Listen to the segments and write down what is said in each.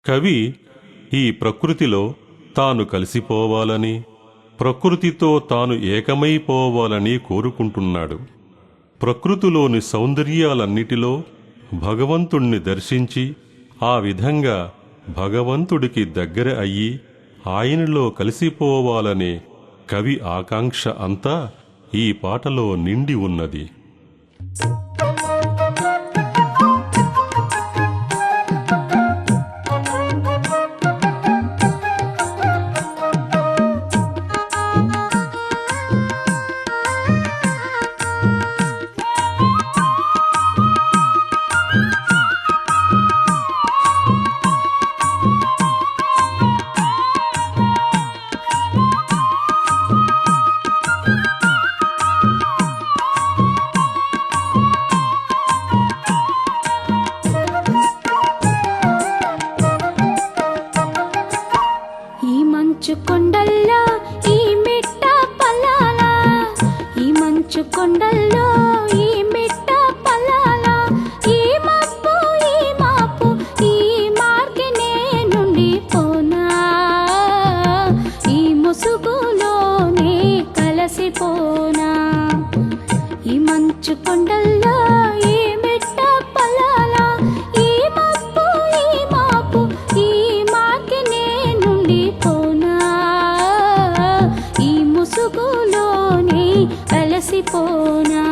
కవి ఈ ప్రకృతిలో తాను కలిసిపోవాలని, ప్రకృతితో తాను ఏకమైపోవాలని కోరుకుంటున్నాడు. ప్రకృతిలోని సౌందర్యాలన్నిటిలో భగవంతుణ్ణి దర్శించి ఆ విధంగా భగవంతుడికి దగ్గర అయ్యి ఆయనలో కలిసిపోవాలనే కవి ఆకాంక్ష అంతా ఈ పాటలో నిండి ఉన్నది. కొండల్లో ఈ మిట్ట పల్లాల, ఈ మంచు కొండల్లో ఈ మిట్ట పల్లాల, ఈ మబ్బు ఈ మాపు ఈ మార్గనే నుండి పోనా, ఈ ముసుగులోనే కలసిపోనా. ఈ మంచు కొండల్లో ఈ మిట్ట పల్లాల, ఈ మబ్బు ఈ మాపు ఈ మార్గనే నుండి పోనా, ఈ ముసుగులోనే అలసిపోనా.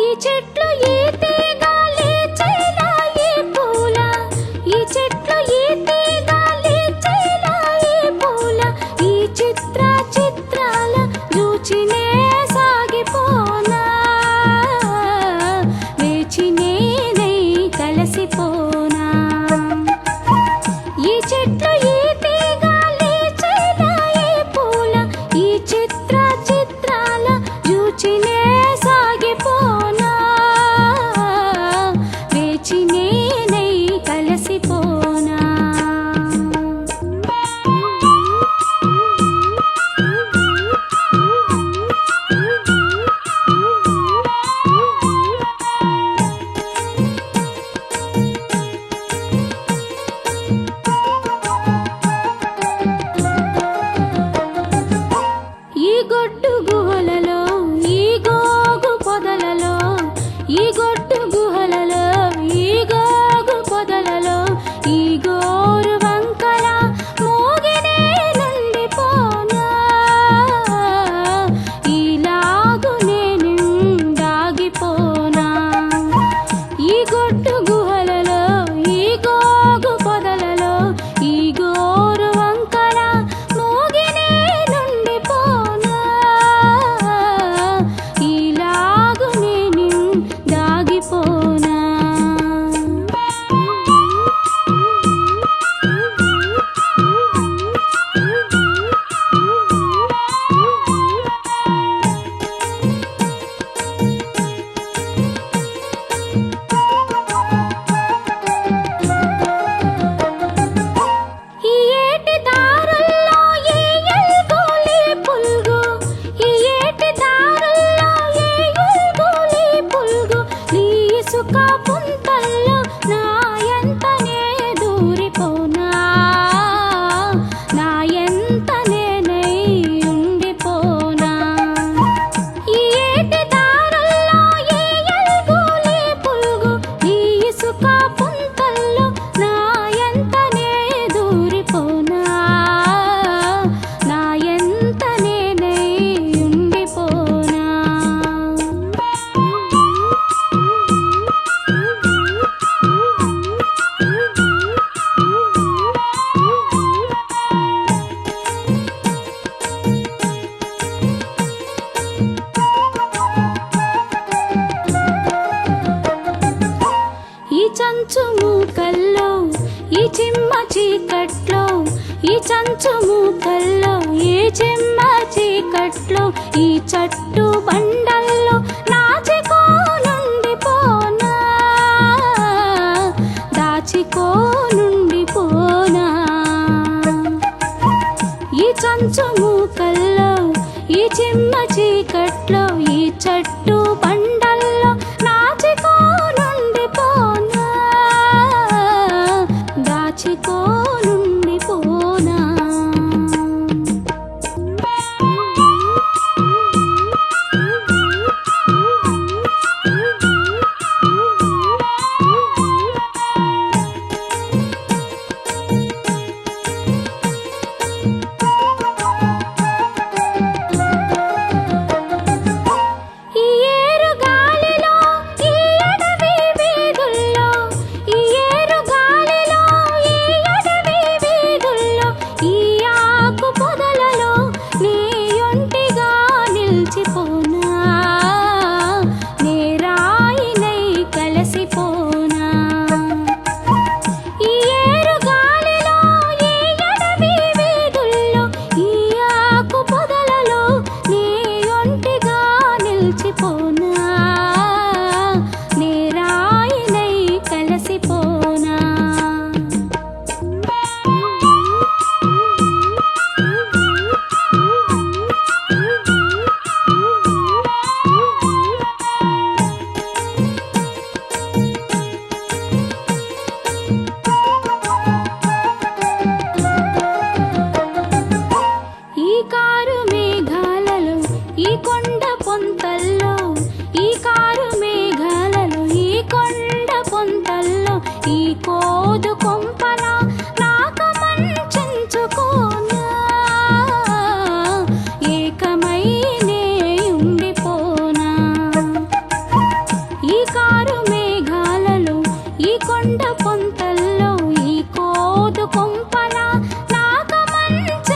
ఈ చెట్లు ఈ తీగలి చేల ఈ పూల, ఈ చెట్లు ఈ తీగలి చేల ఈ పూల, ఈ చిత్ర చిత్రాల రుచినే సాగిపోనా, వేచినే నై కలసిపోనా. ఈ చెట్లు ఈ తీగలి చేల ఈ పూల, ఈ చిత్ర చిత్రాల రుచినే సాగిపోనా, వేచినే నై కలసిపోనా. ఈ గొడ్డు గుహలలో ఈ గోగు పొదలలో, ఈ గొడ్డు గుహలలో ఈ గోగు పొదలలో, ఈ గోరు వంకల మోగినే నుండిపోనా, ఈలాగు నేను దాగిపోనా. ఈ గొడ్డు గుహలలో ఈ గోగు పొదలలో, ఈ గోరు వంకల మోగినే నుండిపోనా, ఈలాగు నేను దాగిపోనా. ఈ ఏటి దారుల్లో ఈ ఎల్గోలి పుల్గు, ఈ ఏటి దారుల్లో ఈ ఎల్గోలి పుల్గు, నీ ఇసుక పుంతల్లో నా ఎంతనే దూరిపోనా, నా ఎంతనే నై ఉండిపోనా. ఈ ఏటి దారుల్లో ఈ ఎల్గోలి పుల్గు, నీ ఇసుక పుంతల్లో నా ఎంతనే దూరిపోనా, నా ఎంతనే నై ఉండిపోనా. ఈ చంచు మూకల్లో ఈ చిమ్మ చీకట్లో, ఈ చంచు మూకల్లో ఈ చిమ్మ చీకట్లో, ఈ చట్టు బండల్లో నాచుకో నుండిపోనా, దాచుకోనుండిపోనా ఈ చంచు మూకల్లో ఈ చిమ్మ చీకట్లో ఈ చెట్టు బండల్లో నాచుకోనుండిపోనా దాచుకోనుండిపోనా ఈ ఏరు గాలిలో ఈ అడవి వీధుల్లో ఈ ఏరు గాలిలో ఈ అడవి వీధుల్లో ఈ ఆకు పొదలలో నీ ఒంటిగా నిలిచిపోనా నే రాయినై కలిసిపోనా ఈ ఏరు గాలిలో ఈ అడవి వీధుల్లో ఈ ఆకు పొదలలో నీ ఒంటిగా నిలిచిపోనా నే రాయినై కలిసిపోనా ఈ కారు మేఘాలలో ఈ కొండ పొంతల్లో ఈ కారు మేఘాలలో ఈ కొండ పొంతల్లో ఈ కోదు కొంపన నాకమంచుకోనా ఏకమై నే ఉండిపోనా ఈ కారు మేఘాలలో ఈ కొండ పొంతల్లో ఈ కోదు కొంపన నాకమంచుకోనా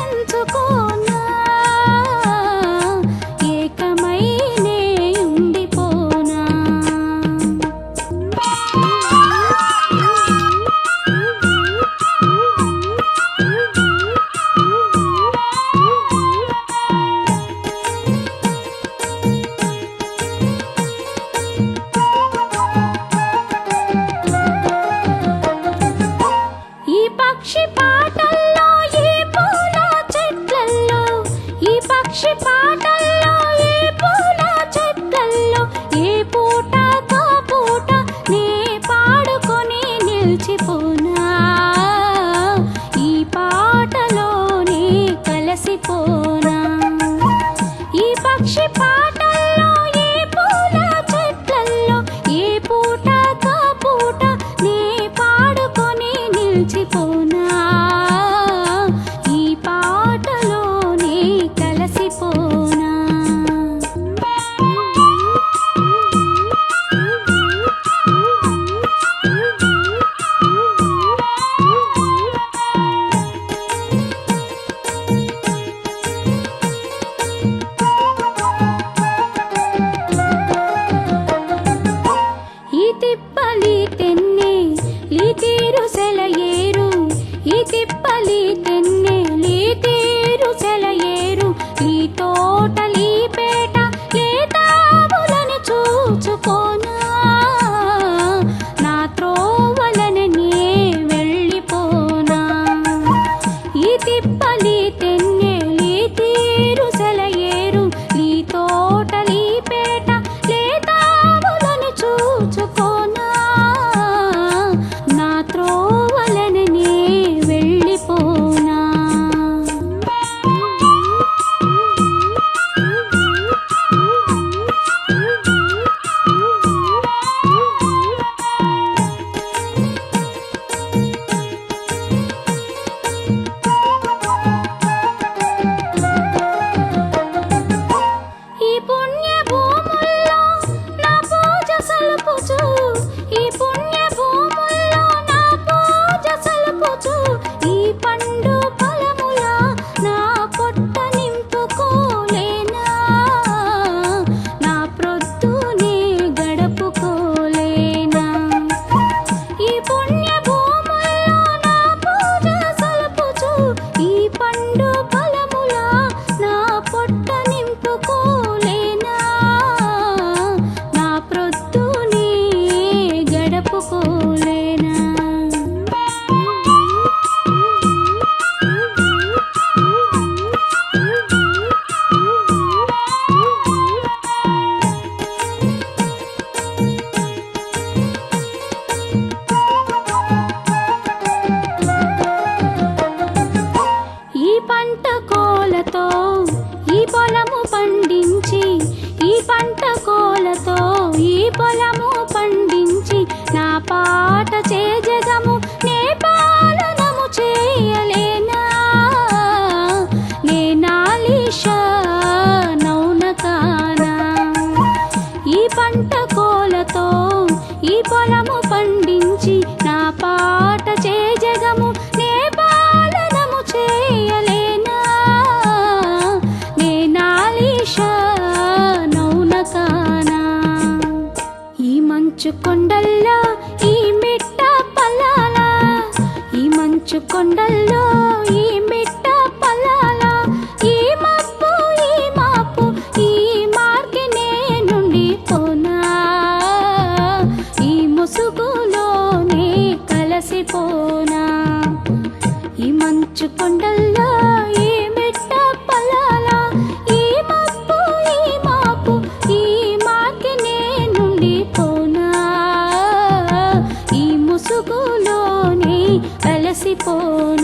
ఏకమై నే ఉండిపోనా ఈ పక్షి పాటల్లో ఈ పూల చెట్లల్లో ఈ పక్షి పాటల్లో ఈ పూల చెట్లల్లో ఏ పూట కా పూట నే పాడుకొని నిలిచిపోనా ఈ పాటలోనే కలిసిపోనా ఈ పక్షి పాటల్లో ఈ పూల చెట్లల్లో ఏ పూట కా పూట నే పాడుకొని నిలిచిపోనా ఈ పాటలోనే కలిసిపోనా ఈ తిప్పలి తెన్నే లీతీరు సెలయేరు ఈ తిప్పలి తెన్నే లీతీరు సెలయేరు ఈ తోటలీ పేట ఏ తావులని చూచుకోనా నా త్రోవలని నే వెళ్ళిపోనా ఈ తిప్పలి తెన్నే లీతీరు సెలయేరు ఈ తోటలీ పేట ఏ తావులని చూచుకోనా నా త్రో పొలము పండించి నా పాట జగము నే పాలనము చేయలేనా నే నాలీష నౌన కానా ఈ మంచు కొండల్లో ఈ మిట్ట పల్లాల ఈ మంచు కొండల్లో ఈ మిట్ట పల్లాల ఈ మప్పు ఈ మాపు ఈ మార్గినే నుండి పోనా ఈ ముసుగులోనే కలసిపోనా ఈ మంచు కొండల్లో ఈ మిట్ట పల్లాల ఈ మప్పు ఈ మాపు ఈ మార్గినే నుండి పోనా ఈ ముసుగులోనే అలసిపోనా